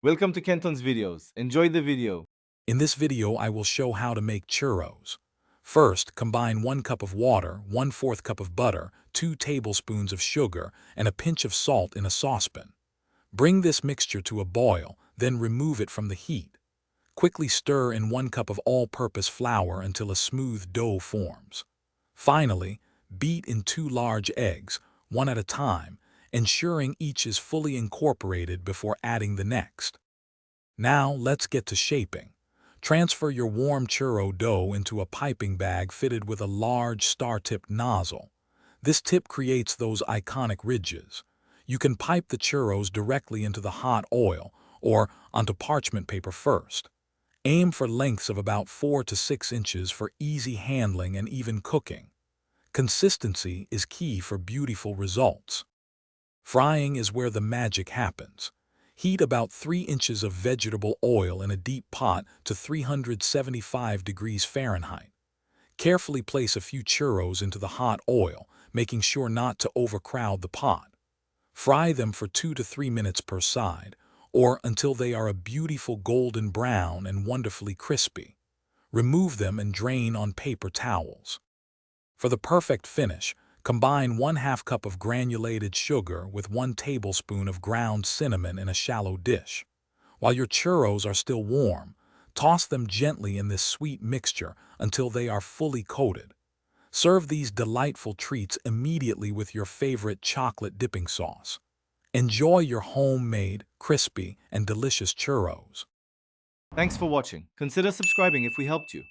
Welcome to Kenton's videos. Enjoy the video. In this video, I will show how to make churros. First, combine 1 cup of water, 1/4 cup of butter, 2 tablespoons of sugar, and a pinch of salt in a saucepan. Bring this mixture to a boil, then remove it from the heat. Quickly stir in 1 cup of all-purpose flour until a smooth dough forms. Finally, beat in 2 large eggs, one at a time, ensuring each is fully incorporated before adding the next. Now let's get to shaping. Transfer your warm churro dough into a piping bag fitted with a large star-tipped nozzle. This tip creates those iconic ridges. You can pipe the churros directly into the hot oil or onto parchment paper first. Aim for lengths of about 4 to 6 inches for easy handling and even cooking. Consistency is key for beautiful results. Frying is where the magic happens. Heat about 3 inches of vegetable oil in a deep pot to 375 degrees Fahrenheit. Carefully place a few churros into the hot oil, making sure not to overcrowd the pot. Fry them for 2 to 3 minutes per side, or until they are a beautiful golden brown and wonderfully crispy. Remove them and drain on paper towels. For the perfect finish, combine 1/2 cup of granulated sugar with 1 tablespoon of ground cinnamon in a shallow dish. While your churros are still warm, toss them gently in this sweet mixture until they are fully coated. Serve these delightful treats immediately with your favorite chocolate dipping sauce. Enjoy your homemade, crispy, and delicious churros. Thanks for watching. Consider subscribing if we helped you.